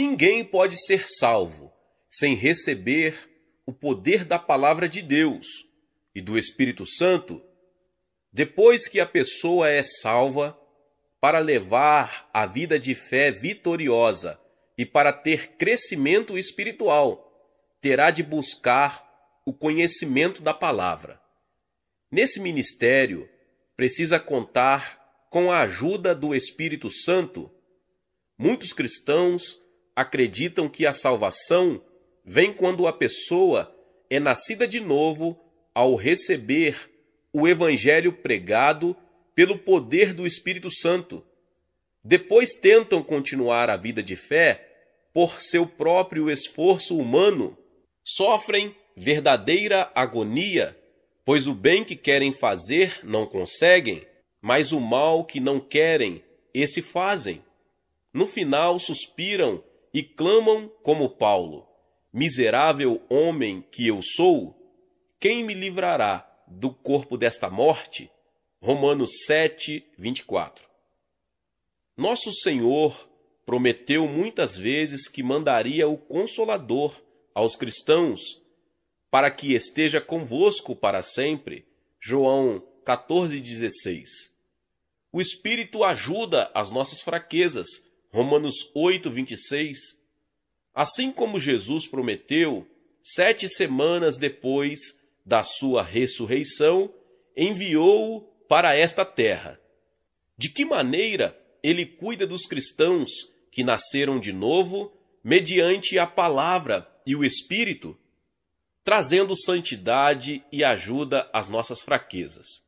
Ninguém pode ser salvo sem receber o poder da palavra de Deus e do Espírito Santo. Depois que a pessoa é salva, para levar a vida de fé vitoriosa e para ter crescimento espiritual, terá de buscar o conhecimento da palavra. Nesse ministério, precisa contar com a ajuda do Espírito Santo. Muitos cristãos acreditam que a salvação vem quando a pessoa é nascida de novo ao receber o evangelho pregado pelo poder do Espírito Santo. Depois tentam continuar a vida de fé por seu próprio esforço humano. Sofrem verdadeira agonia, pois o bem que querem fazer não conseguem, mas o mal que não querem, esse fazem. No final suspiram e clamam como Paulo: miserável homem que eu sou, quem me livrará do corpo desta morte? Romanos 7, 24. Nosso Senhor prometeu muitas vezes que mandaria o Consolador aos cristãos para que esteja convosco para sempre. João 14,16. O Espírito ajuda as nossas fraquezas. Romanos 8, 26. Assim como Jesus prometeu, 7 semanas depois da sua ressurreição, enviou-o para esta terra. De que maneira ele cuida dos cristãos que nasceram de novo mediante a palavra e o Espírito, trazendo santidade e ajuda às nossas fraquezas.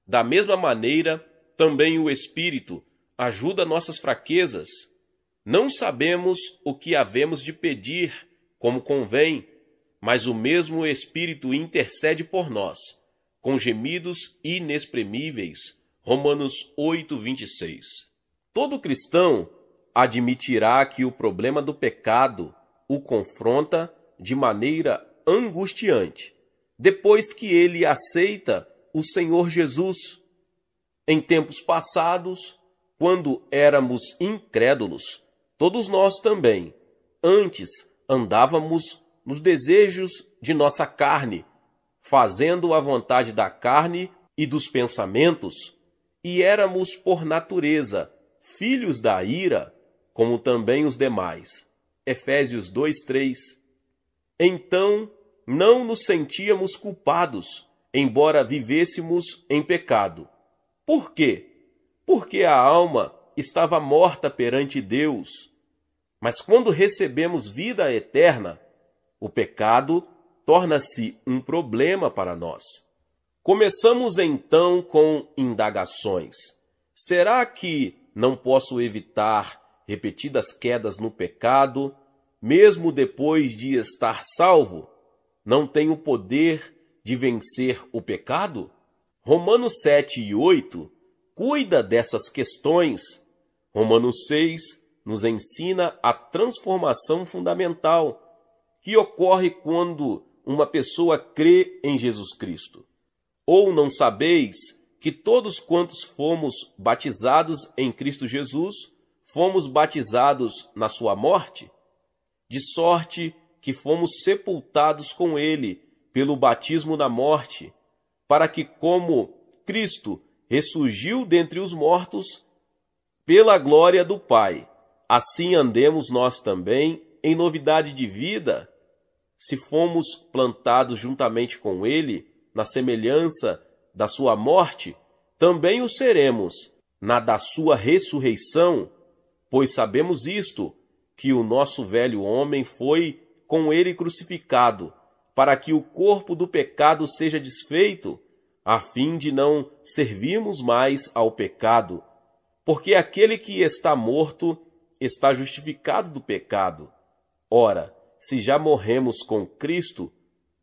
Da mesma maneira, também o Espírito ajuda nossas fraquezas. Não sabemos o que havemos de pedir como convém, mas o mesmo Espírito intercede por nós, com gemidos inexprimíveis. Romanos 8, 26. Todo cristão admitirá que o problema do pecado o confronta de maneira angustiante, depois que ele aceita o Senhor Jesus. Em tempos passados, quando éramos incrédulos, todos nós também, antes andávamos nos desejos de nossa carne, fazendo a vontade da carne e dos pensamentos, e éramos por natureza filhos da ira, como também os demais. Efésios 2:3. Então, não nos sentíamos culpados, embora vivêssemos em pecado. Por quê? Porque a alma estava morta perante Deus. Mas quando recebemos vida eterna, o pecado torna-se um problema para nós. Começamos então com indagações. Será que não posso evitar repetidas quedas no pecado, mesmo depois de estar salvo? Não tenho poder de vencer o pecado? Romanos 7 e 8 cuida dessas questões. Romanos 6 nos ensina a transformação fundamental que ocorre quando uma pessoa crê em Jesus Cristo. Ou não sabeis que todos quantos fomos batizados em Cristo Jesus, fomos batizados na sua morte? De sorte que fomos sepultados com ele pelo batismo na morte, para que, como Cristo ressurgiu dentre os mortos, pela glória do Pai, assim andemos nós também em novidade de vida. Se fomos plantados juntamente com ele, na semelhança da sua morte, também o seremos na da sua ressurreição, pois sabemos isto, que o nosso velho homem foi com ele crucificado, para que o corpo do pecado seja desfeito, a fim de não servirmos mais ao pecado, porque aquele que está morto está justificado do pecado. Ora, se já morremos com Cristo,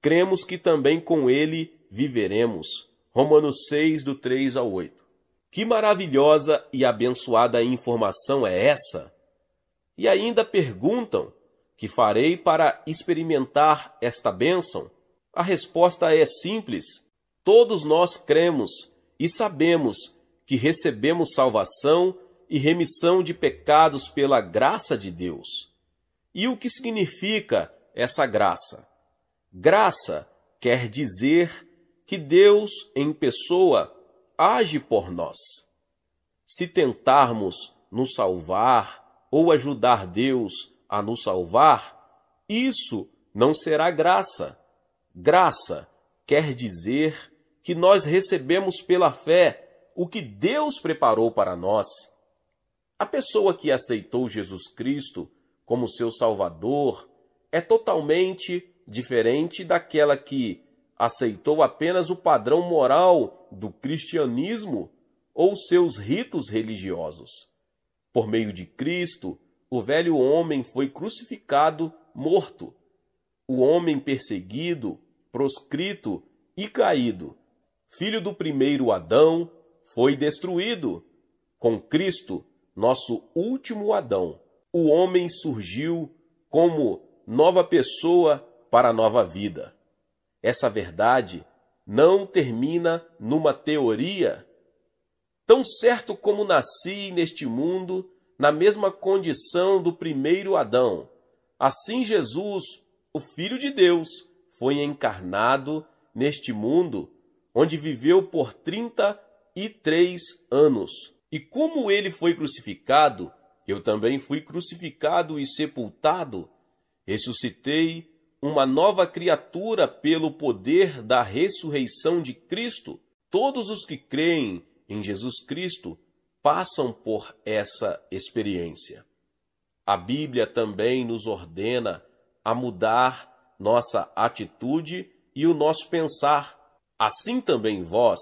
cremos que também com ele viveremos. Romanos 6, do 3 ao 8. Que maravilhosa e abençoada informação é essa? E ainda perguntam: que farei para experimentar esta bênção? A resposta é simples. Todos nós cremos e sabemos que recebemos salvação e remissão de pecados pela graça de Deus. E o que significa essa graça? Graça quer dizer que Deus, em pessoa, age por nós. Se tentarmos nos salvar ou ajudar Deus a nos salvar, isso não será graça. Graça quer dizer que nós recebemos pela fé o que Deus preparou para nós. A pessoa que aceitou Jesus Cristo como seu Salvador é totalmente diferente daquela que aceitou apenas o padrão moral do cristianismo ou seus ritos religiosos. Por meio de Cristo, o velho homem foi crucificado, morto. O homem perseguido, proscrito e caído, filho do primeiro Adão, foi destruído. Com Cristo, nosso último Adão, o homem surgiu como nova pessoa para a nova vida. Essa verdade não termina numa teoria. Tão certo como nasci neste mundo, na mesma condição do primeiro Adão, assim Jesus, o Filho de Deus, foi encarnado neste mundo, onde viveu por 33 anos. E como ele foi crucificado, eu também fui crucificado e sepultado. Ressuscitei uma nova criatura pelo poder da ressurreição de Cristo. Todos os que creem em Jesus Cristo passam por essa experiência. A Bíblia também nos ordena a mudar nossa atitude e o nosso pensar. Assim também vós,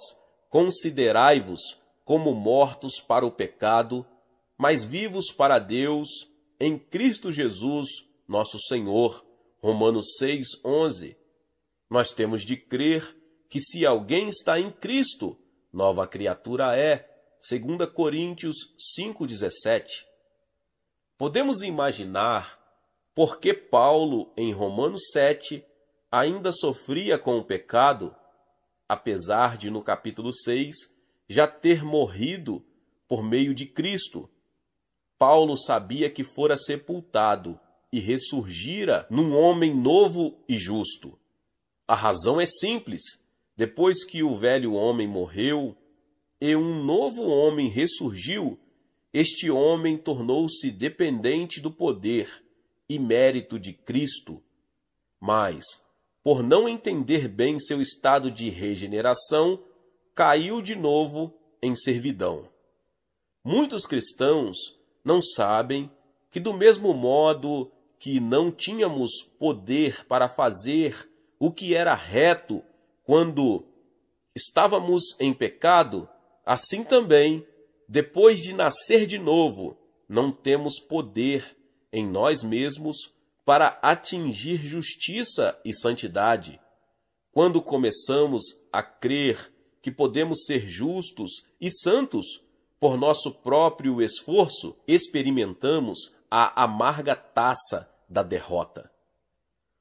considerai-vos como mortos para o pecado, mas vivos para Deus em Cristo Jesus, nosso Senhor. Romanos 6:11. Nós temos de crer que se alguém está em Cristo, nova criatura é. 2 Coríntios 5:17. Podemos imaginar por que Paulo, em Romanos 7, ainda sofria com o pecado, apesar de no capítulo 6 já ter morrido por meio de Cristo. Paulo sabia que fora sepultado e ressurgira num homem novo e justo. A razão é simples. Depois que o velho homem morreu e um novo homem ressurgiu, este homem tornou-se dependente do poder e mérito de Cristo. Mas, por não entender bem seu estado de regeneração, caiu de novo em servidão. Muitos cristãos não sabem que, do mesmo modo que não tínhamos poder para fazer o que era reto quando estávamos em pecado, assim também, depois de nascer de novo, não temos poder em nós mesmos para atingir justiça e santidade. Quando começamos a crer que podemos ser justos e santos por nosso próprio esforço, experimentamos a amarga taça da derrota.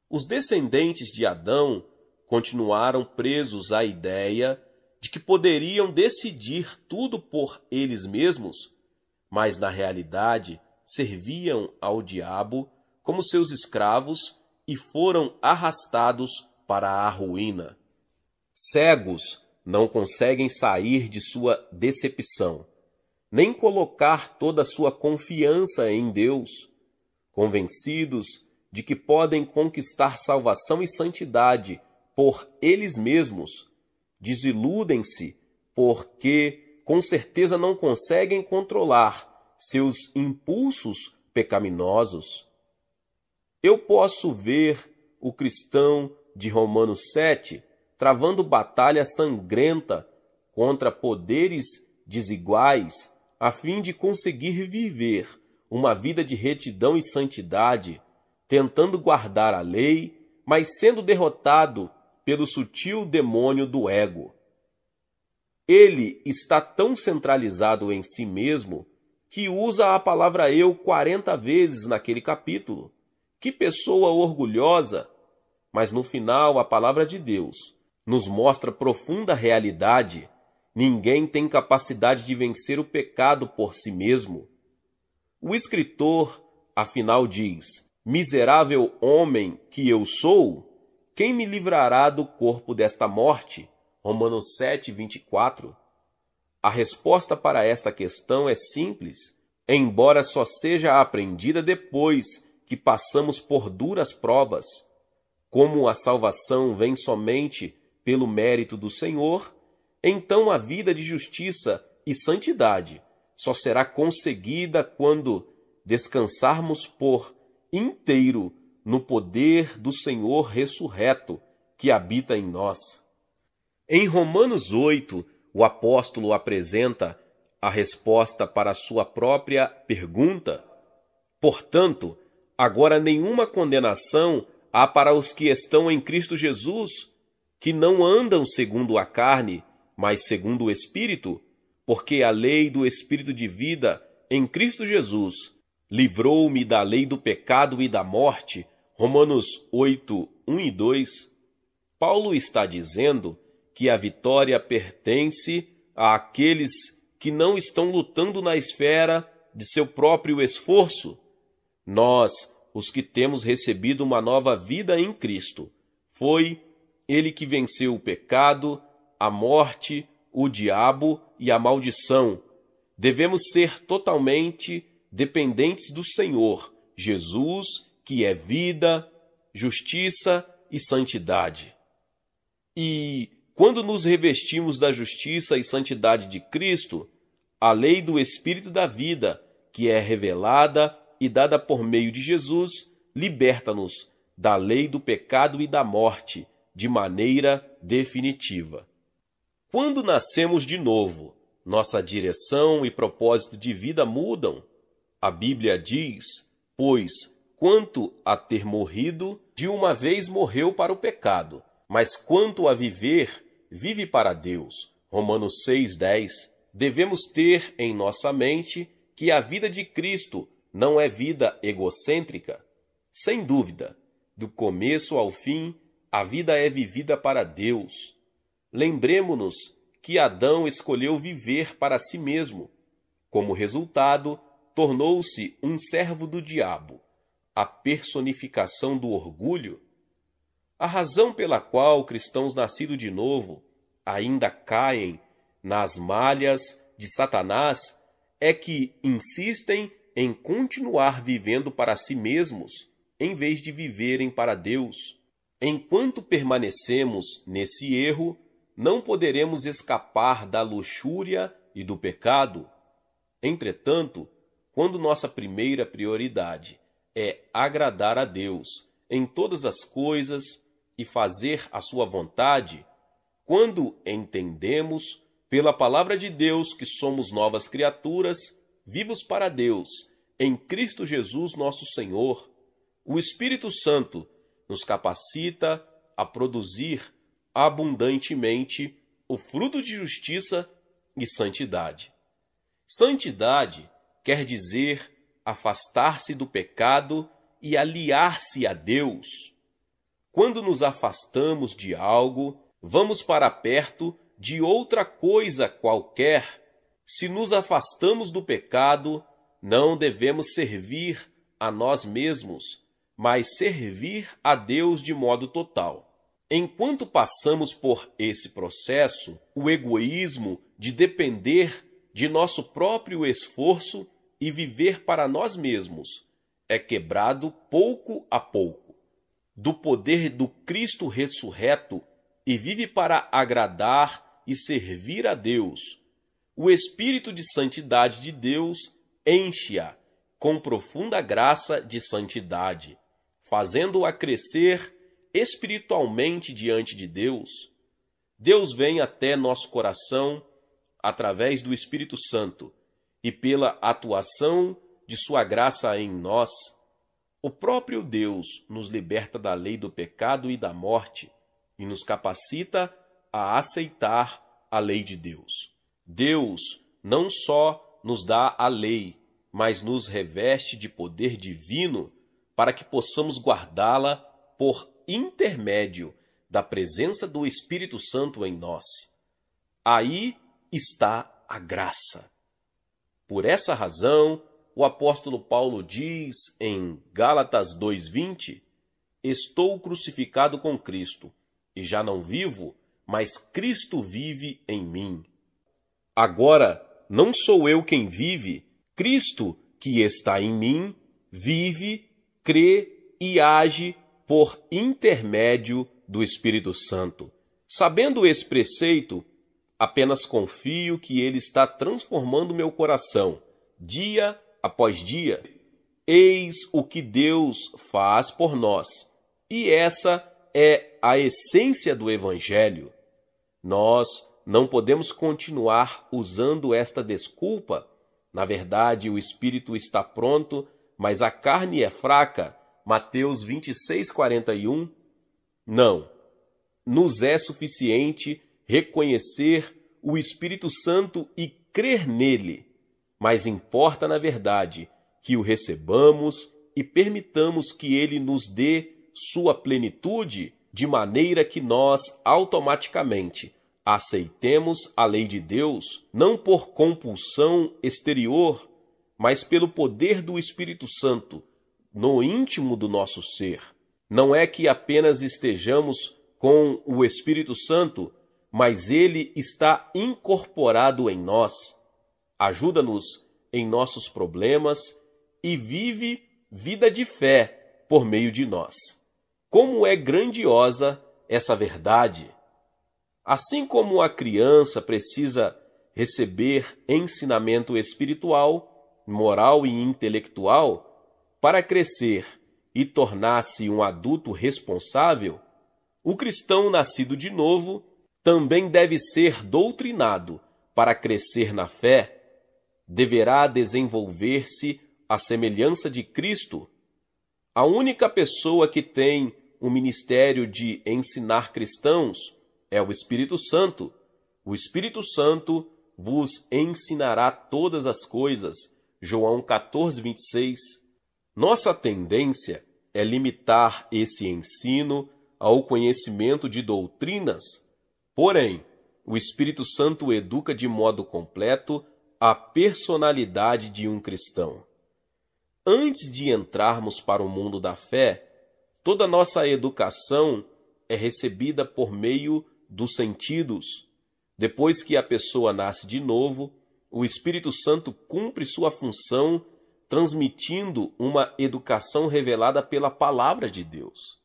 Os descendentes de Adão continuaram presos à ideia de que poderiam decidir tudo por eles mesmos, mas na realidade serviam ao diabo como seus escravos e foram arrastados para a ruína. Cegos não conseguem sair de sua decepção, nem colocar toda a sua confiança em Deus. Convencidos de que podem conquistar salvação e santidade por eles mesmos, desiludem-se porque com certeza não conseguem controlar seus impulsos pecaminosos. Eu posso ver o cristão de Romanos 7 travando batalha sangrenta contra poderes desiguais a fim de conseguir viver uma vida de retidão e santidade, tentando guardar a lei, mas sendo derrotado pelo sutil demônio do ego. Ele está tão centralizado em si mesmo que usa a palavra eu 40 vezes naquele capítulo. Que pessoa orgulhosa! Mas no final a palavra de Deus nos mostra profunda realidade. Ninguém tem capacidade de vencer o pecado por si mesmo. O escritor, afinal, diz: Miserável homem que eu sou, quem me livrará do corpo desta morte? Romanos 7, 24. A resposta para esta questão é simples, embora só seja aprendida depois que passamos por duras provas. Como a salvação vem somente pelo mérito do Senhor, então a vida de justiça e santidade só será conseguida quando descansarmos por inteiro no poder do Senhor ressurreto que habita em nós. Em Romanos 8, o apóstolo apresenta a resposta para a sua própria pergunta. Portanto, agora nenhuma condenação há para os que estão em Cristo Jesus, que não andam segundo a carne, mas segundo o Espírito, porque a lei do Espírito de vida em Cristo Jesus livrou-me da lei do pecado e da morte. Romanos 8, 1 e 2. Paulo está dizendo que a vitória pertence àqueles que não estão lutando na esfera de seu próprio esforço. Nós, os que temos recebido uma nova vida em Cristo, foi Ele que venceu o pecado, a morte, o diabo e a maldição. Devemos ser totalmente dependentes do Senhor, Jesus, que é vida, justiça e santidade. E quando nos revestimos da justiça e santidade de Cristo, a lei do Espírito da vida, que é revelada e dada por meio de Jesus, liberta-nos da lei do pecado e da morte, de maneira definitiva. Quando nascemos de novo, nossa direção e propósito de vida mudam. A Bíblia diz, pois, quanto a ter morrido, de uma vez morreu para o pecado, mas quanto a viver, vive para Deus. Romanos 6:10. Devemos ter em nossa mente que a vida de Cristo não é vida egocêntrica. Sem dúvida, do começo ao fim, a vida é vivida para Deus. Lembremo-nos que Adão escolheu viver para si mesmo. Como resultado, tornou-se um servo do diabo, a personificação do orgulho. A razão pela qual cristãos nascidos de novo ainda caem nas malhas de Satanás é que insistem em continuar vivendo para si mesmos, em vez de viverem para Deus. Enquanto permanecemos nesse erro, não poderemos escapar da luxúria e do pecado. Entretanto, quando nossa primeira prioridade é agradar a Deus em todas as coisas e fazer a sua vontade, quando entendemos pela palavra de Deus que somos novas criaturas, vivos para Deus, em Cristo Jesus nosso Senhor, o Espírito Santo nos capacita a produzir abundantemente o fruto de justiça e santidade. Santidade quer dizer afastar-se do pecado e aliar-se a Deus. Quando nos afastamos de algo, vamos para perto de outra coisa qualquer. Se nos afastamos do pecado, não devemos servir a nós mesmos, mas servir a Deus de modo total. Enquanto passamos por esse processo, o egoísmo de depender de nosso próprio esforço e viver para nós mesmos é quebrado pouco a pouco. Do poder do Cristo ressurreto e vive para agradar e servir a Deus, o Espírito de santidade de Deus enche-a com profunda graça de santidade, fazendo-a crescer espiritualmente diante de Deus. Deus vem até nosso coração através do Espírito Santo e pela atuação de sua graça em nós. O próprio Deus nos liberta da lei do pecado e da morte e nos capacita a aceitar a lei de Deus. Deus não só nos dá a lei, mas nos reveste de poder divino para que possamos guardá-la por intermédio da presença do Espírito Santo em nós. Aí está a graça. Por essa razão, o apóstolo Paulo diz em Gálatas 2:20: estou crucificado com Cristo, e já não vivo, mas Cristo vive em mim. Agora, não sou eu quem vive, Cristo que está em mim, vive, crê e age por intermédio do Espírito Santo. Sabendo esse preceito, apenas confio que ele está transformando meu coração, dia após dia. Eis o que Deus faz por nós. E essa é a essência do Evangelho. Nós não podemos continuar usando esta desculpa. Na verdade, o espírito está pronto, mas a carne é fraca. Mateus 26:41. Não. Nos é suficiente reconhecer o Espírito Santo e crer nele, mas importa, na verdade, que o recebamos e permitamos que ele nos dê sua plenitude, de maneira que nós automaticamente aceitemos a lei de Deus, não por compulsão exterior, mas pelo poder do Espírito Santo no íntimo do nosso ser. Não é que apenas estejamos com o Espírito Santo, mas ele está incorporado em nós. Ajuda-nos em nossos problemas e vive vida de fé por meio de nós. Como é grandiosa essa verdade! Assim como a criança precisa receber ensinamento espiritual, moral e intelectual para crescer e tornar-se um adulto responsável, o cristão nascido de novo também deve ser doutrinado para crescer na fé. Deverá desenvolver-se à semelhança de Cristo. A única pessoa que tem o ministério de ensinar cristãos é o Espírito Santo. O Espírito Santo vos ensinará todas as coisas. João 14:26. Nossa tendência é limitar esse ensino ao conhecimento de doutrinas. Porém, o Espírito Santo educa de modo completo a personalidade de um cristão. Antes de entrarmos para o mundo da fé, toda nossa educação é recebida por meio dos sentidos. Depois que a pessoa nasce de novo, o Espírito Santo cumpre sua função, transmitindo uma educação revelada pela palavra de Deus.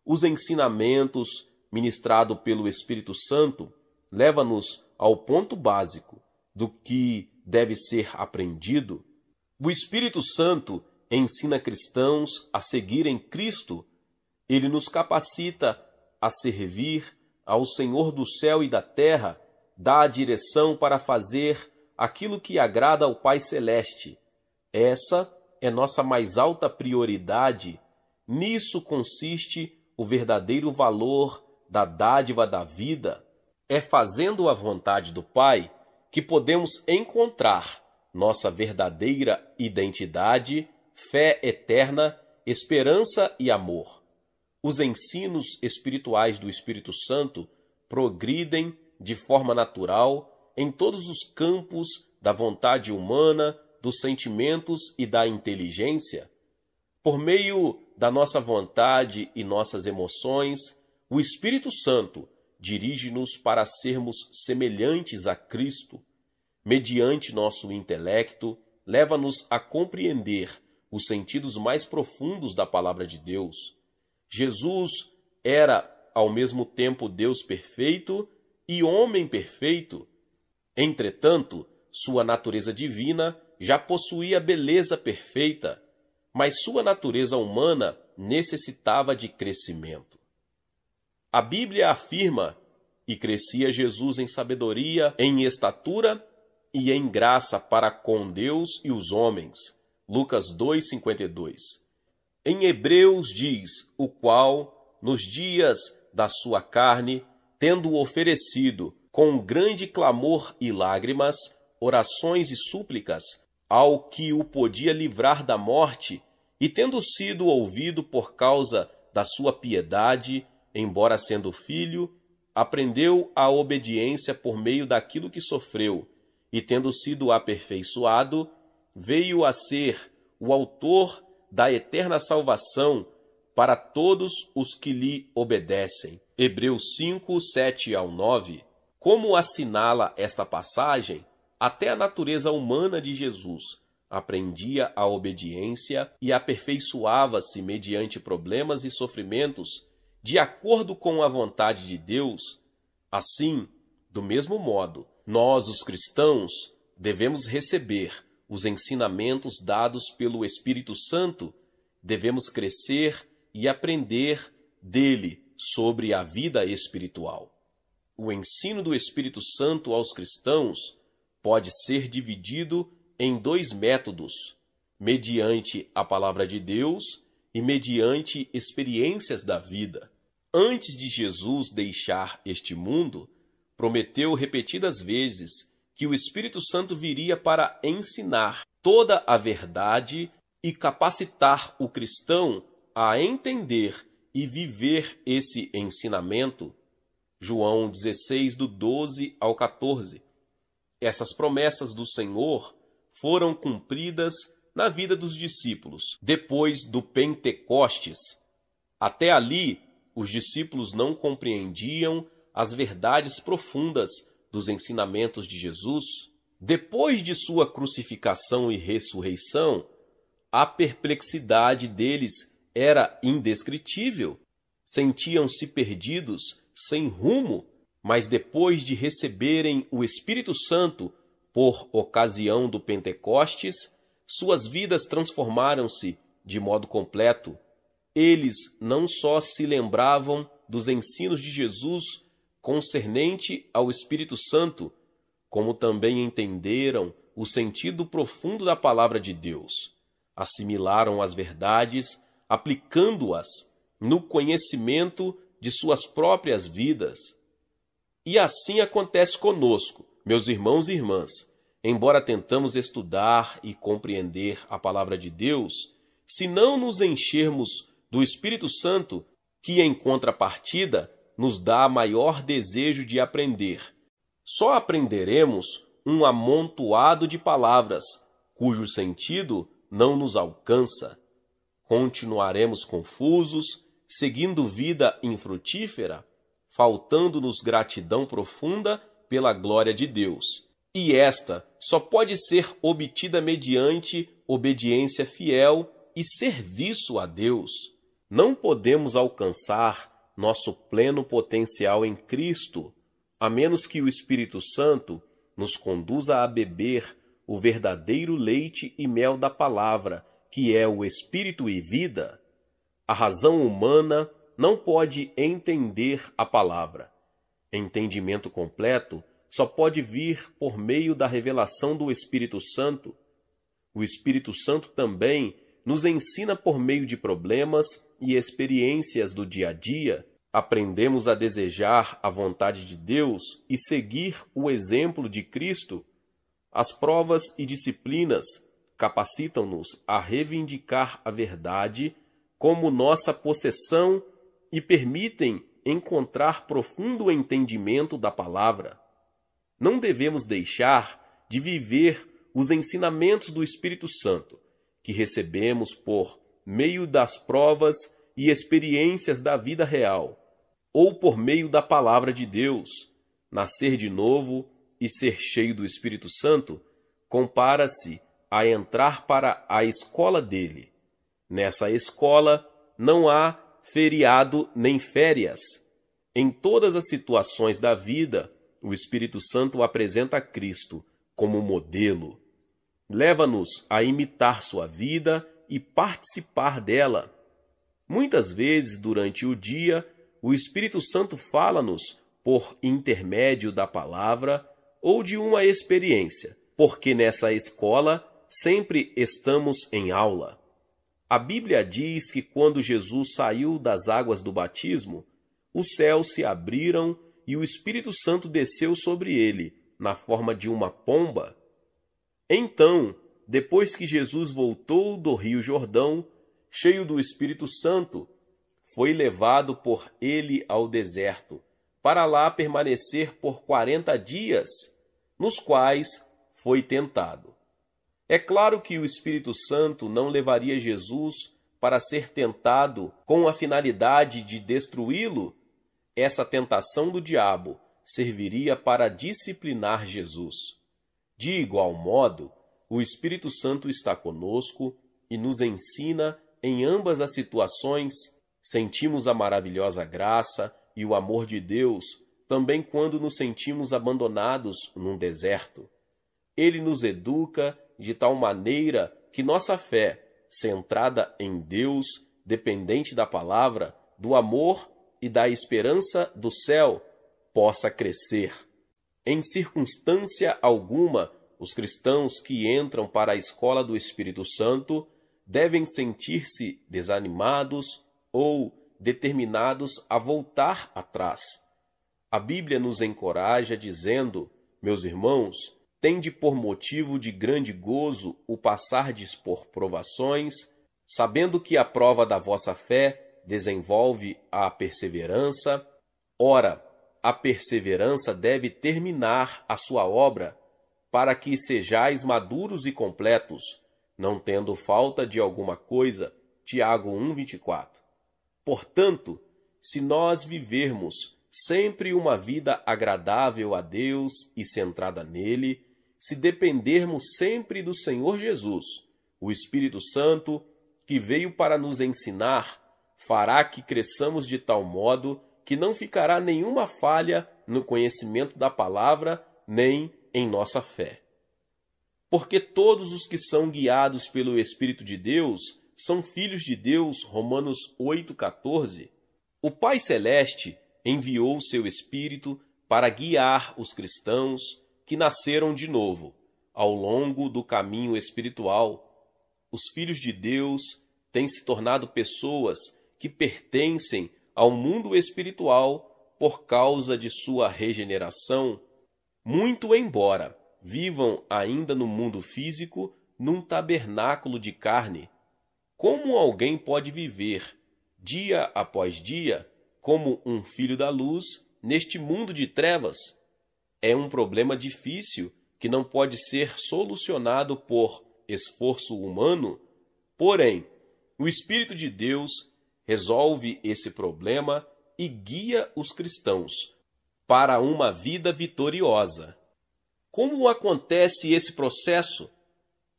Os ensinamentos ministrados pelo Espírito Santo levam-nos ao ponto básico do que deve ser aprendido. O Espírito Santo ensina cristãos a seguirem Cristo. Ele nos capacita a servir ao Senhor do céu e da terra, dá a direção para fazer aquilo que agrada ao Pai Celeste. Essa é nossa mais alta prioridade. Nisso consiste o verdadeiro valor da dádiva da vida. É fazendo a vontade do Pai que podemos encontrar nossa verdadeira identidade, fé eterna, esperança e amor. Os ensinos espirituais do Espírito Santo progridem de forma natural em todos os campos da vontade humana, dos sentimentos e da inteligência. Por meio da nossa vontade e nossas emoções, o Espírito Santo dirige-nos para sermos semelhantes a Cristo. Mediante nosso intelecto, leva-nos a compreender os sentidos mais profundos da palavra de Deus. Jesus era, ao mesmo tempo, Deus perfeito e homem perfeito. Entretanto, sua natureza divina já possuía beleza perfeita, mas sua natureza humana necessitava de crescimento. A Bíblia afirma: e crescia Jesus em sabedoria, em estatura e em graça para com Deus e os homens. Lucas 2:52. Em Hebreus diz: o qual, nos dias da sua carne, tendo oferecido com grande clamor e lágrimas, orações e súplicas, ao que o podia livrar da morte, e tendo sido ouvido por causa da sua piedade, embora sendo filho, aprendeu a obediência por meio daquilo que sofreu, e tendo sido aperfeiçoado, veio a ser o autor da eterna salvação para todos os que lhe obedecem. Hebreus 5, 7 ao 9. Como assinala esta passagem, até a natureza humana de Jesus aprendia a obediência e aperfeiçoava-se mediante problemas e sofrimentos de acordo com a vontade de Deus. Assim, do mesmo modo, nós, os cristãos, devemos receber os ensinamentos dados pelo Espírito Santo, devemos crescer e aprender dele sobre a vida espiritual. O ensino do Espírito Santo aos cristãos pode ser dividido em dois métodos, mediante a palavra de Deus e mediante experiências da vida. Antes de Jesus deixar este mundo, prometeu repetidas vezes que o Espírito Santo viria para ensinar toda a verdade e capacitar o cristão a entender e viver esse ensinamento. João 16, do 12 ao 14. Essas promessas do Senhor foram cumpridas na vida dos discípulos, depois do Pentecostes. Até ali, os discípulos não compreendiam as verdades profundas dos ensinamentos de Jesus. Depois de sua crucificação e ressurreição, a perplexidade deles era indescritível. Sentiam-se perdidos, sem rumo, mas depois de receberem o Espírito Santo por ocasião do Pentecostes, suas vidas transformaram-se de modo completo. Eles não só se lembravam dos ensinos de Jesus concernente ao Espírito Santo, como também entenderam o sentido profundo da palavra de Deus. Assimilaram as verdades, aplicando-as no conhecimento de suas próprias vidas. E assim acontece conosco, meus irmãos e irmãs. Embora tentamos estudar e compreender a palavra de Deus, se não nos enchermos do Espírito Santo, que em contrapartida nos dá maior desejo de aprender, só aprenderemos um amontoado de palavras, cujo sentido não nos alcança. Continuaremos confusos, seguindo vida infrutífera, faltando-nos gratidão profunda pela glória de Deus. E esta só pode ser obtida mediante obediência fiel e serviço a Deus. Não podemos alcançar nosso pleno potencial em Cristo, a menos que o Espírito Santo nos conduza a beber o verdadeiro leite e mel da palavra, que é o Espírito e vida. A razão humana não pode entender a palavra. Entendimento completo só pode vir por meio da revelação do Espírito Santo. O Espírito Santo também nos ensina por meio de problemas e experiências do dia a dia. Aprendemos a desejar a vontade de Deus e seguir o exemplo de Cristo. As provas e disciplinas capacitam-nos a reivindicar a verdade como nossa possessão e permitem encontrar profundo entendimento da palavra. Não devemos deixar de viver os ensinamentos do Espírito Santo, que recebemos por meio das provas e experiências da vida real, ou por meio da palavra de Deus. Nascer de novo e ser cheio do Espírito Santo compara-se a entrar para a escola dele. Nessa escola não há feriado nem férias. Em todas as situações da vida, o Espírito Santo apresenta Cristo como modelo. Leva-nos a imitar sua vida e participar dela. Muitas vezes, durante o dia, o Espírito Santo fala-nos por intermédio da palavra ou de uma experiência, porque nessa escola sempre estamos em aula. A Bíblia diz que quando Jesus saiu das águas do batismo, os céus se abriram e o Espírito Santo desceu sobre ele, na forma de uma pomba. Então, depois que Jesus voltou do Rio Jordão, cheio do Espírito Santo, foi levado por ele ao deserto, para lá permanecer por 40 dias, nos quais foi tentado. É claro que o Espírito Santo não levaria Jesus para ser tentado com a finalidade de destruí-lo. Essa tentação do diabo serviria para disciplinar Jesus. De igual modo, o Espírito Santo está conosco e nos ensina em ambas as situações. Sentimos a maravilhosa graça e o amor de Deus também quando nos sentimos abandonados num deserto. Ele nos educa de tal maneira que nossa fé, centrada em Deus, dependente da palavra, do amor e da esperança do céu, possa crescer. Em circunstância alguma, os cristãos que entram para a escola do Espírito Santo devem sentir-se desanimados ou determinados a voltar atrás. A Bíblia nos encoraja dizendo: meus irmãos, tende por motivo de grande gozo o passardes por provações, sabendo que a prova da vossa fé desenvolve a perseverança. Ora, a perseverança deve terminar a sua obra, para que sejais maduros e completos, não tendo falta de alguma coisa. Tiago 1:24. Portanto, se nós vivermos sempre uma vida agradável a Deus e centrada nele, se dependermos sempre do Senhor Jesus, o Espírito Santo, que veio para nos ensinar, fará que cresçamos de tal modo que não ficará nenhuma falha no conhecimento da palavra, nem em nossa fé. Porque todos os que são guiados pelo Espírito de Deus são filhos de Deus, Romanos 8,14. O Pai Celeste enviou seu Espírito para guiar os cristãos que nasceram de novo, ao longo do caminho espiritual. Os filhos de Deus têm se tornado pessoas que pertencem ao mundo espiritual por causa de sua regeneração, muito embora vivam ainda no mundo físico, num tabernáculo de carne. Como alguém pode viver, dia após dia, como um filho da luz, neste mundo de trevas? É um problema difícil que não pode ser solucionado por esforço humano, porém, o Espírito de Deus resolve esse problema e guia os cristãos para uma vida vitoriosa. Como acontece esse processo?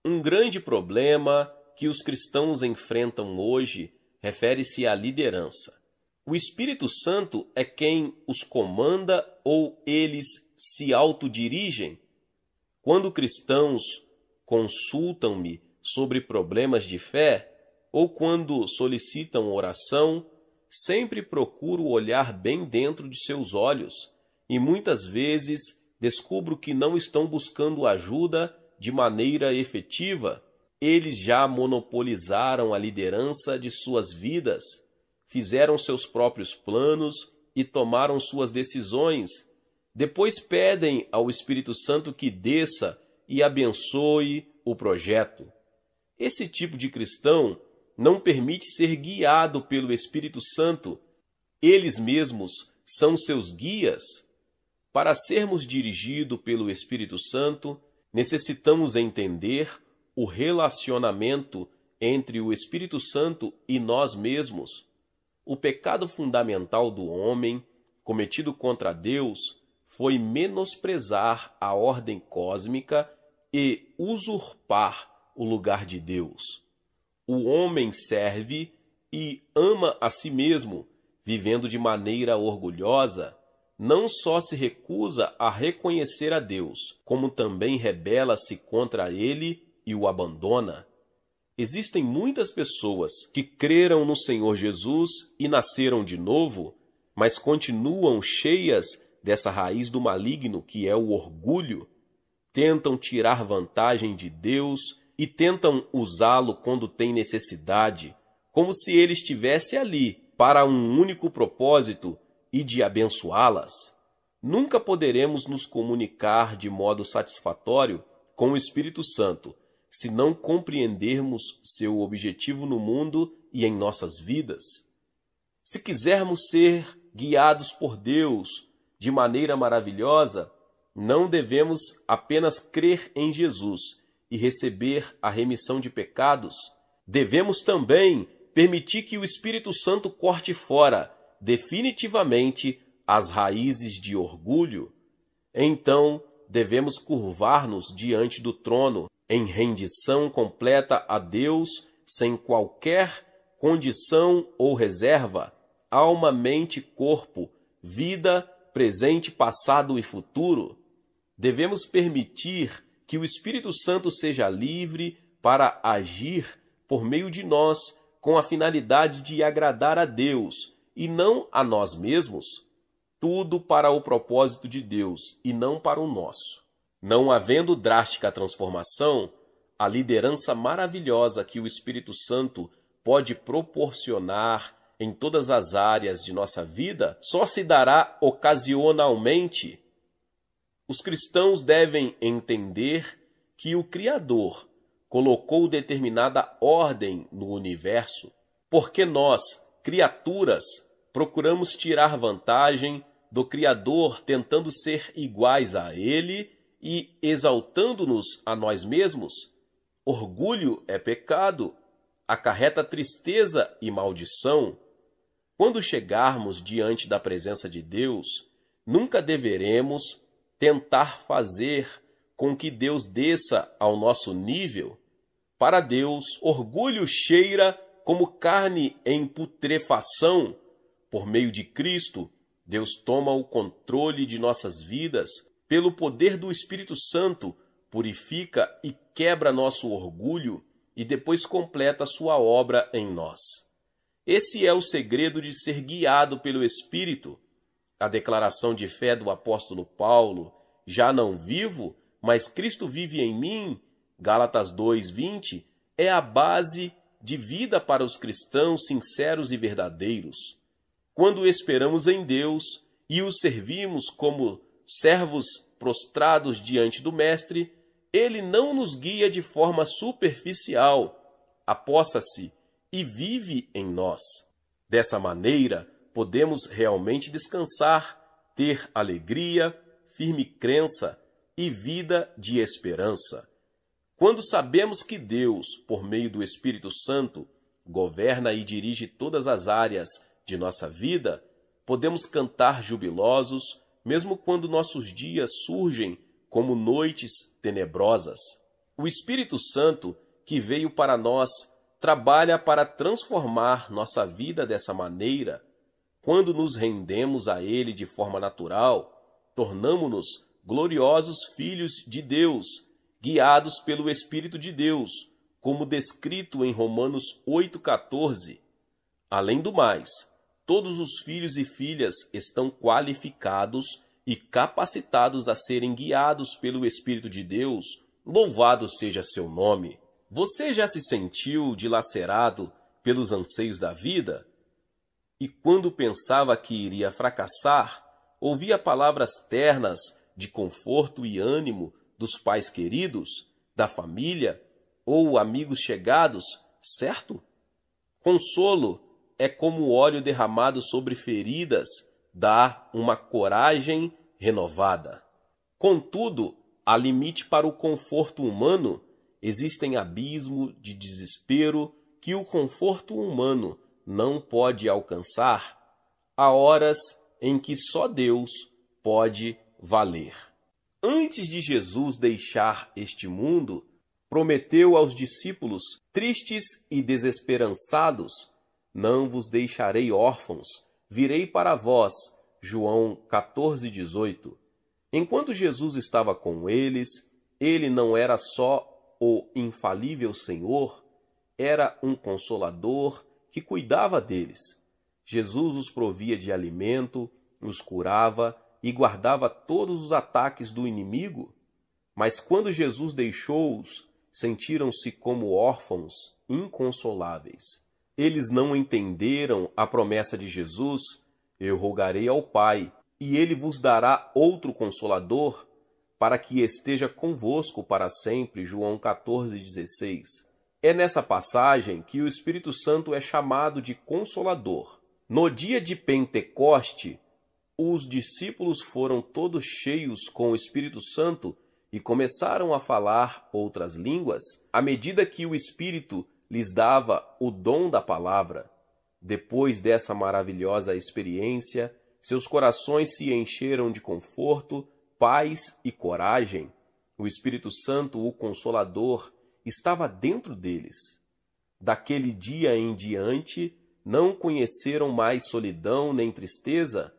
Um grande problema que os cristãos enfrentam hoje refere-se à liderança. O Espírito Santo é quem os comanda ou eles se autodirigem? Quando cristãos consultam-me sobre problemas de fé ou quando solicitam oração, sempre procuro olhar bem dentro de seus olhos e muitas vezes descubro que não estão buscando ajuda de maneira efetiva. Eles já monopolizaram a liderança de suas vidas, fizeram seus próprios planos e tomaram suas decisões. Depois pedem ao Espírito Santo que desça e abençoe o projeto. Esse tipo de cristão não permite ser guiado pelo Espírito Santo. Eles mesmos são seus guias. Para sermos dirigidos pelo Espírito Santo, necessitamos entender o relacionamento entre o Espírito Santo e nós mesmos. O pecado fundamental do homem, cometido contra Deus, foi menosprezar a ordem cósmica e usurpar o lugar de Deus. O homem serve e ama a si mesmo, vivendo de maneira orgulhosa. Não só se recusa a reconhecer a Deus, como também rebela-se contra ele e o abandona. Existem muitas pessoas que creram no Senhor Jesus e nasceram de novo, mas continuam cheias dessa raiz do maligno que é o orgulho. Tentam tirar vantagem de Deus e tentam usá-lo quando tem necessidade, como se ele estivesse ali para um único propósito e de abençoá-las. Nunca poderemos nos comunicar de modo satisfatório com o Espírito Santo se não compreendermos seu objetivo no mundo e em nossas vidas. Se quisermos ser guiados por Deus de maneira maravilhosa, não devemos apenas crer em Jesus e receber a remissão de pecados, devemos também permitir que o Espírito Santo corte fora definitivamente as raízes de orgulho. Então, devemos curvar-nos diante do trono em rendição completa a Deus, sem qualquer condição ou reserva, alma, mente, corpo, vida, presente, passado e futuro. Devemos permitir que o Espírito Santo seja livre para agir por meio de nós com a finalidade de agradar a Deus e não a nós mesmos. Tudo para o propósito de Deus e não para o nosso. Não havendo drástica transformação, a liderança maravilhosa que o Espírito Santo pode proporcionar em todas as áreas de nossa vida só se dará ocasionalmente. Os cristãos devem entender que o Criador colocou determinada ordem no universo, porque nós, criaturas, procuramos tirar vantagem do Criador tentando ser iguais a Ele e exaltando-nos a nós mesmos. Orgulho é pecado, acarreta tristeza e maldição. Quando chegarmos diante da presença de Deus, nunca deveremos tentar fazer com que Deus desça ao nosso nível. Para Deus, orgulho cheira como carne em putrefação. Por meio de Cristo, Deus toma o controle de nossas vidas. Pelo poder do Espírito Santo, purifica e quebra nosso orgulho e depois completa sua obra em nós. Esse é o segredo de ser guiado pelo Espírito. A declaração de fé do apóstolo Paulo, já não vivo, mas Cristo vive em mim, Gálatas 2:20, é a base de vida para os cristãos sinceros e verdadeiros. Quando esperamos em Deus e o servimos como servos prostrados diante do Mestre, Ele não nos guia de forma superficial, apossa-se e vive em nós. Dessa maneira, podemos realmente descansar, ter alegria, firme crença e vida de esperança. Quando sabemos que Deus, por meio do Espírito Santo, governa e dirige todas as áreas de nossa vida, podemos cantar jubilosos, mesmo quando nossos dias surgem como noites tenebrosas. O Espírito Santo, que veio para nós, trabalha para transformar nossa vida dessa maneira. Quando nos rendemos a Ele de forma natural, tornamo-nos gloriosos filhos de Deus, guiados pelo Espírito de Deus, como descrito em Romanos 8,14. Além do mais, todos os filhos e filhas estão qualificados e capacitados a serem guiados pelo Espírito de Deus. Louvado seja seu nome! Você já se sentiu dilacerado pelos anseios da vida? E quando pensava que iria fracassar, ouvia palavras ternas de conforto e ânimo dos pais queridos, da família ou amigos chegados, certo? Consolo é como óleo derramado sobre feridas, dá uma coragem renovada. Contudo, há limite para o conforto humano. Existem abismos de desespero que o conforto humano não pode alcançar. Há horas em que só Deus pode valer. Antes de Jesus deixar este mundo, prometeu aos discípulos, tristes e desesperançados: não vos deixarei órfãos, virei para vós. João 14:18. Enquanto Jesus estava com eles, ele não era só o infalível Senhor, era um consolador que cuidava deles. Jesus os provia de alimento, os curava e guardava todos os ataques do inimigo. Mas quando Jesus deixou-os, sentiram-se como órfãos inconsoláveis. Eles não entenderam a promessa de Jesus: eu rogarei ao Pai, e ele vos dará outro Consolador, para que esteja convosco para sempre. João 14:16. É nessa passagem que o Espírito Santo é chamado de Consolador. No dia de Pentecoste, os discípulos foram todos cheios com o Espírito Santo e começaram a falar outras línguas à medida que o Espírito lhes dava o dom da palavra. Depois dessa maravilhosa experiência, seus corações se encheram de conforto, paz e coragem. O Espírito Santo, o Consolador, estava dentro deles. Daquele dia em diante, não conheceram mais solidão nem tristeza,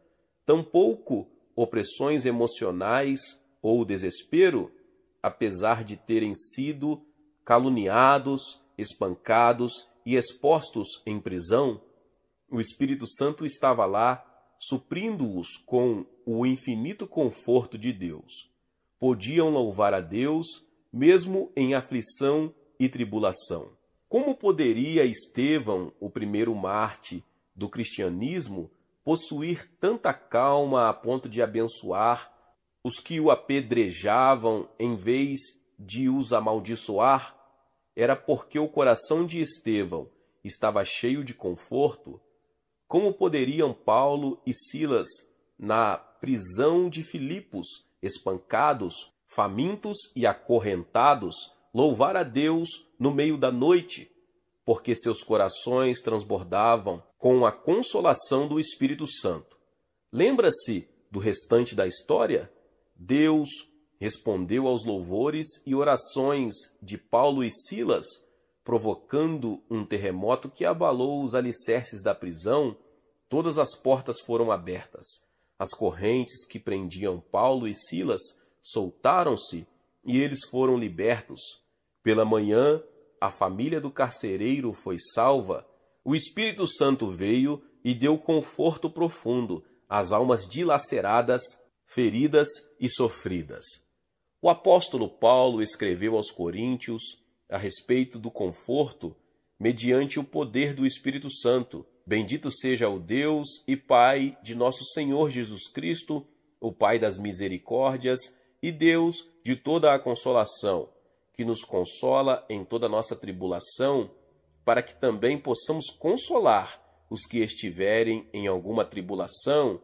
tampouco opressões emocionais ou desespero, apesar de terem sido caluniados, espancados e expostos em prisão. O Espírito Santo estava lá, suprindo-os com o infinito conforto de Deus. Podiam louvar a Deus, mesmo em aflição e tribulação. Como poderia Estevão, o primeiro mártir do cristianismo, possuir tanta calma a ponto de abençoar os que o apedrejavam em vez de os amaldiçoar? Era porque o coração de Estevão estava cheio de conforto. Como poderiam Paulo e Silas, na prisão de Filipos, espancados, famintos e acorrentados, louvar a Deus no meio da noite? Porque seus corações transbordavam com a consolação do Espírito Santo. Lembra-se do restante da história? Deus respondeu aos louvores e orações de Paulo e Silas, provocando um terremoto que abalou os alicerces da prisão. Todas as portas foram abertas. As correntes que prendiam Paulo e Silas soltaram-se e eles foram libertos. Pela manhã, a família do carcereiro foi salva. O Espírito Santo veio e deu conforto profundo às almas dilaceradas, feridas e sofridas. O apóstolo Paulo escreveu aos Coríntios a respeito do conforto mediante o poder do Espírito Santo. Bendito seja o Deus e Pai de nosso Senhor Jesus Cristo, o Pai das misericórdias e Deus de toda a consolação, que nos consola em toda nossa tribulação, para que também possamos consolar os que estiverem em alguma tribulação,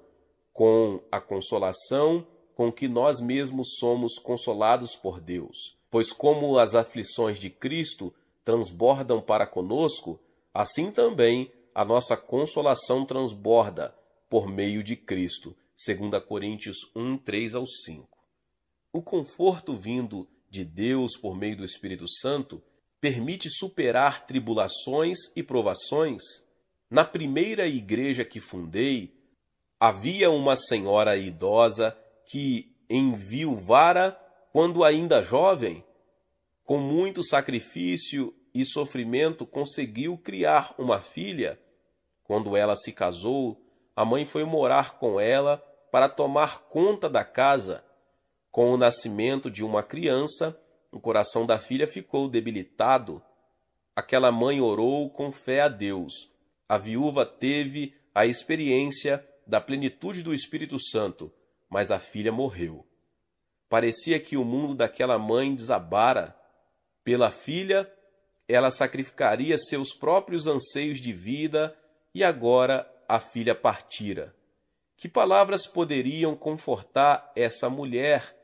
com a consolação com que nós mesmos somos consolados por Deus. Pois como as aflições de Cristo transbordam para conosco, assim também a nossa consolação transborda por meio de Cristo. 2 Coríntios 1, 3-5. O conforto vindo de Deus por meio do Espírito Santo permite superar tribulações e provações. Na primeira igreja que fundei, havia uma senhora idosa que enviuvara quando ainda jovem. Com muito sacrifício e sofrimento conseguiu criar uma filha. Quando ela se casou, a mãe foi morar com ela para tomar conta da casa. Com o nascimento de uma criança, o coração da filha ficou debilitado. Aquela mãe orou com fé a Deus. A viúva teve a experiência da plenitude do Espírito Santo, mas a filha morreu. Parecia que o mundo daquela mãe desabara. Pela filha, ela sacrificaria seus próprios anseios de vida e agora a filha partira. Que palavras poderiam confortar essa mulher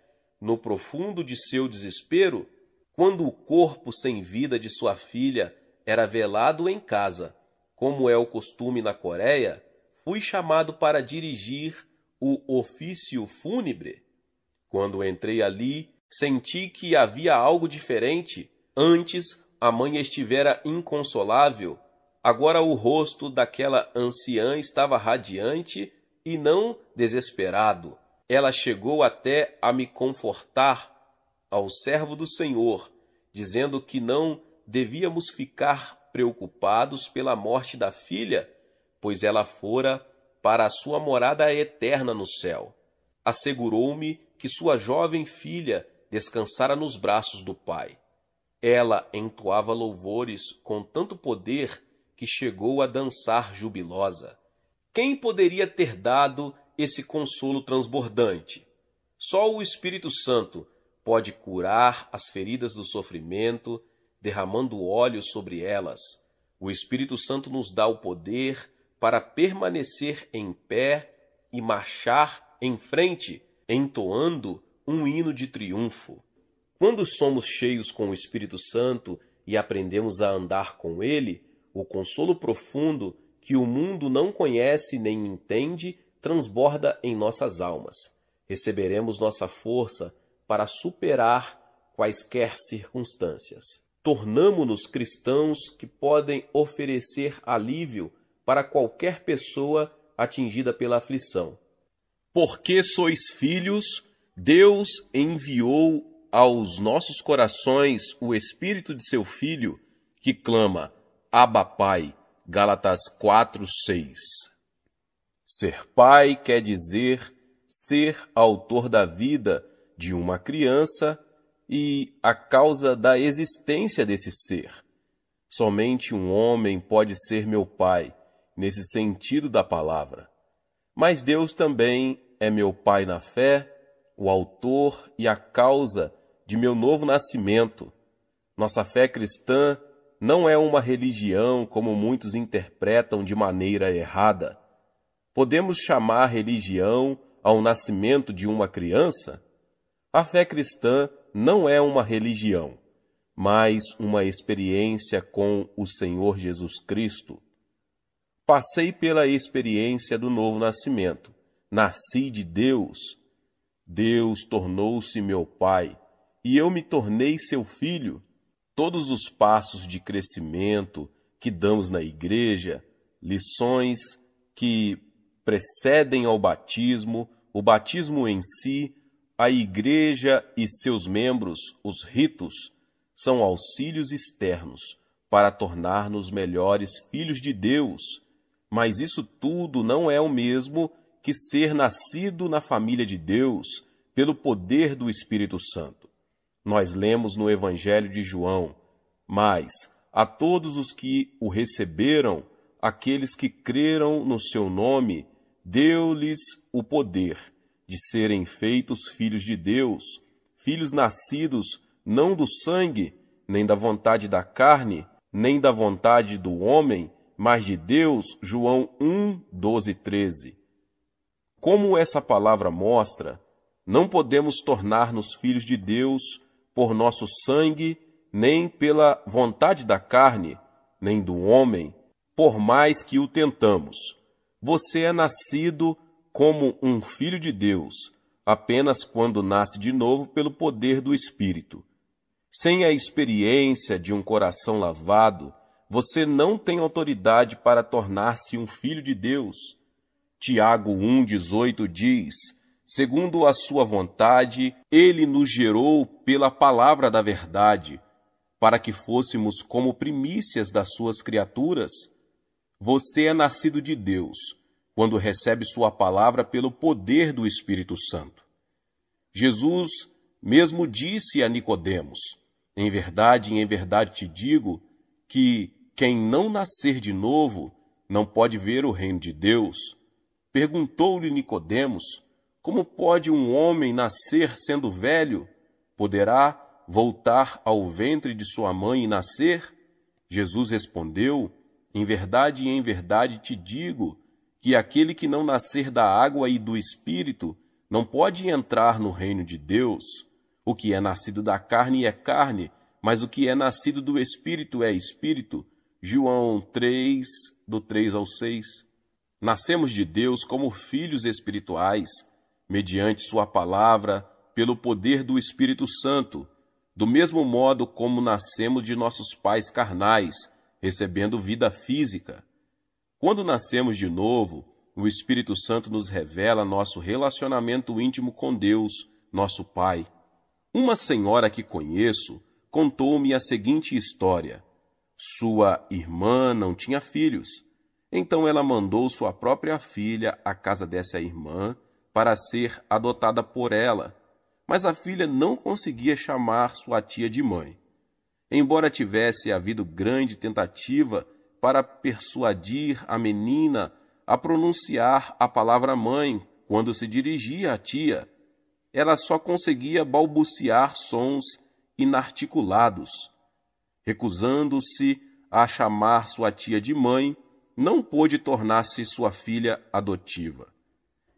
no profundo de seu desespero, quando o corpo sem vida de sua filha era velado em casa? Como é o costume na Coreia, fui chamado para dirigir o ofício fúnebre. Quando entrei ali, senti que havia algo diferente. Antes, a mãe estivera inconsolável. Agora o rosto daquela anciã estava radiante e não desesperado. Ela chegou até a me confortar ao servo do Senhor, dizendo que não devíamos ficar preocupados pela morte da filha, pois ela fora para a sua morada eterna no céu. Assegurou-me que sua jovem filha descansara nos braços do Pai. Ela entoava louvores com tanto poder que chegou a dançar jubilosa. Quem poderia ter dado esse consolo transbordante? Só o Espírito Santo pode curar as feridas do sofrimento, derramando óleo sobre elas. O Espírito Santo nos dá o poder para permanecer em pé e marchar em frente, entoando um hino de triunfo. Quando somos cheios com o Espírito Santo e aprendemos a andar com ele, o consolo profundo que o mundo não conhece nem entende transborda em nossas almas. Receberemos nossa força para superar quaisquer circunstâncias. Tornamo-nos cristãos que podem oferecer alívio para qualquer pessoa atingida pela aflição. Porque sois filhos, Deus enviou aos nossos corações o Espírito de seu Filho, que clama, Abba Pai, Gálatas 4:6. Ser pai quer dizer ser autor da vida de uma criança e a causa da existência desse ser. Somente um homem pode ser meu pai, nesse sentido da palavra. Mas Deus também é meu pai na fé, o autor e a causa de meu novo nascimento. Nossa fé cristã não é uma religião como muitos interpretam de maneira errada. Podemos chamar religião ao nascimento de uma criança? A fé cristã não é uma religião, mas uma experiência com o Senhor Jesus Cristo. Passei pela experiência do novo nascimento. Nasci de Deus. Deus tornou-se meu Pai e eu me tornei seu filho. Todos os passos de crescimento que damos na igreja, lições que precedem ao batismo, o batismo em si, a igreja e seus membros, os ritos, são auxílios externos para tornar-nos melhores filhos de Deus. Mas isso tudo não é o mesmo que ser nascido na família de Deus pelo poder do Espírito Santo. Nós lemos no Evangelho de João, mas a todos os que o receberam, aqueles que creram no seu nome, deu-lhes o poder de serem feitos filhos de Deus, filhos nascidos não do sangue, nem da vontade da carne, nem da vontade do homem, mas de Deus. João 1:12-13. Como essa palavra mostra, não podemos tornar-nos filhos de Deus por nosso sangue, nem pela vontade da carne, nem do homem, por mais que o tentamos. Você é nascido como um filho de Deus, apenas quando nasce de novo pelo poder do Espírito. Sem a experiência de um coração lavado, você não tem autoridade para tornar-se um filho de Deus. Tiago 1:18 diz, segundo a sua vontade, ele nos gerou pela palavra da verdade, para que fôssemos como primícias das suas criaturas. Você é nascido de Deus, quando recebe sua palavra pelo poder do Espírito Santo. Jesus mesmo disse a Nicodemos, em verdade te digo, que quem não nascer de novo não pode ver o reino de Deus. Perguntou-lhe Nicodemos, como pode um homem nascer sendo velho? Poderá voltar ao ventre de sua mãe e nascer? Jesus respondeu, em verdade te digo, que aquele que não nascer da água e do Espírito não pode entrar no reino de Deus. O que é nascido da carne é carne, mas o que é nascido do Espírito é Espírito. João 3, do 3 ao 6. Nascemos de Deus como filhos espirituais, mediante sua palavra, pelo poder do Espírito Santo, do mesmo modo como nascemos de nossos pais carnais, recebendo vida física. Quando nascemos de novo, o Espírito Santo nos revela nosso relacionamento íntimo com Deus, nosso Pai. Uma senhora que conheço contou-me a seguinte história. Sua irmã não tinha filhos, então ela mandou sua própria filha à casa dessa irmã para ser adotada por ela, mas a filha não conseguia chamar sua tia de mãe. Embora tivesse havido grande tentativa para persuadir a menina a pronunciar a palavra mãe quando se dirigia à tia, ela só conseguia balbuciar sons inarticulados. Recusando-se a chamar sua tia de mãe, não pôde tornar-se sua filha adotiva.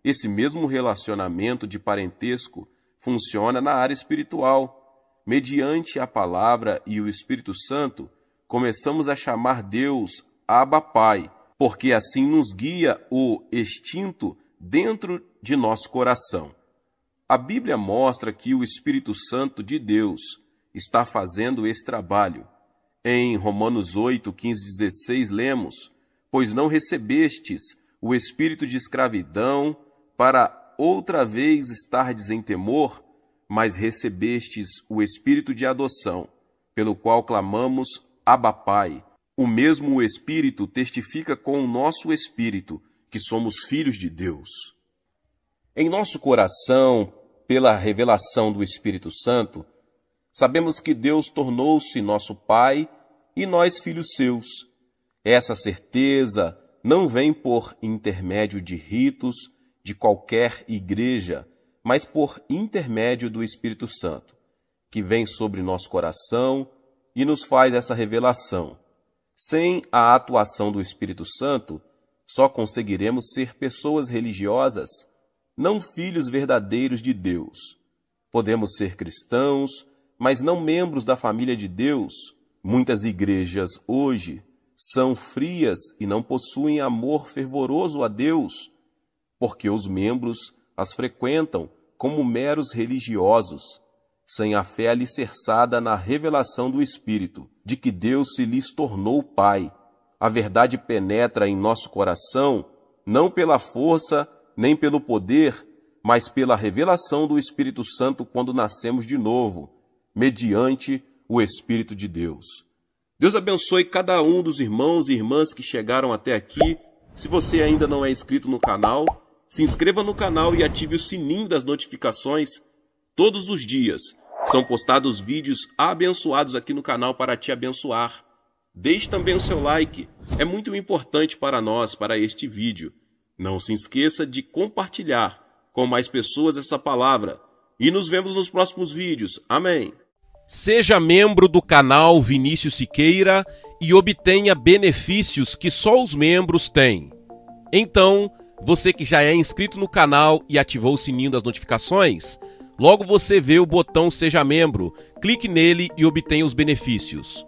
Esse mesmo relacionamento de parentesco funciona na área espiritual. mediante a palavra e o Espírito Santo, começamos a chamar Deus Abba Pai, porque assim nos guia o instinto dentro de nosso coração. A Bíblia mostra que o Espírito Santo de Deus está fazendo esse trabalho. Em Romanos 8, 15, 16, lemos: pois não recebestes o espírito de escravidão para outra vez estardes em temor, mas recebestes o espírito de adoção, pelo qual clamamos Abba Pai. O mesmo Espírito testifica com o nosso espírito que somos filhos de Deus. Em nosso coração, pela revelação do Espírito Santo, sabemos que Deus tornou-se nosso Pai e nós filhos seus. Essa certeza não vem por intermédio de ritos de qualquer igreja, mas por intermédio do Espírito Santo, que vem sobre nosso coração e nos faz essa revelação. Sem a atuação do Espírito Santo, só conseguiremos ser pessoas religiosas, não filhos verdadeiros de Deus. Podemos ser cristãos, mas não membros da família de Deus. Muitas igrejas hoje são frias e não possuem amor fervoroso a Deus, porque os membros as frequentam como meros religiosos, sem a fé alicerçada na revelação do Espírito, de que Deus se lhes tornou Pai. A verdade penetra em nosso coração, não pela força nem pelo poder, mas pela revelação do Espírito Santo quando nascemos de novo, mediante o Espírito de Deus. Deus abençoe cada um dos irmãos e irmãs que chegaram até aqui. Se você ainda não é inscrito no canal, se inscreva no canal e ative o sininho das notificações. Todos os dias são postados vídeos abençoados aqui no canal para te abençoar. Deixe também o seu like, é muito importante para nós, para este vídeo. Não se esqueça de compartilhar com mais pessoas essa palavra. E nos vemos nos próximos vídeos. Amém. Seja membro do canal Vinícius Siqueira e obtenha benefícios que só os membros têm. Então, você que já é inscrito no canal e ativou o sininho das notificações, logo você vê o botão Seja Membro, clique nele e obtenha os benefícios.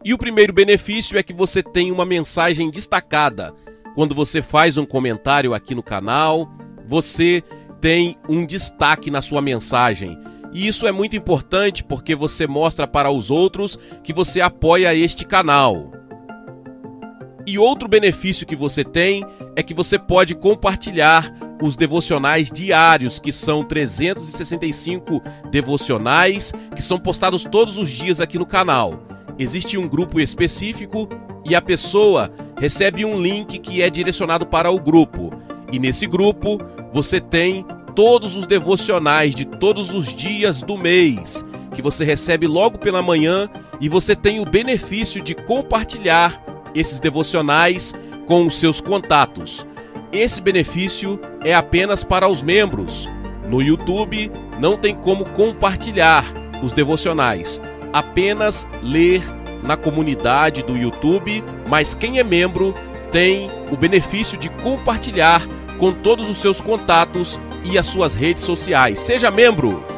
E o primeiro benefício é que você tem uma mensagem destacada. Quando você faz um comentário aqui no canal, você tem um destaque na sua mensagem. E isso é muito importante porque você mostra para os outros que você apoia este canal. E outro benefício que você tem é que você pode compartilhar os devocionais diários, que são 365 devocionais, que são postados todos os dias aqui no canal. Existe um grupo específico e a pessoa recebe um link que é direcionado para o grupo. E nesse grupo você tem todos os devocionais de todos os dias do mês, que você recebe logo pela manhã, e você tem o benefício de compartilhar esses devocionais com os seus contatos. Esse benefício é apenas para os membros. No YouTube não tem como compartilhar os devocionais, apenas ler na comunidade do YouTube, mas quem é membro tem o benefício de compartilhar com todos os seus contatos e as suas redes sociais. Seja membro!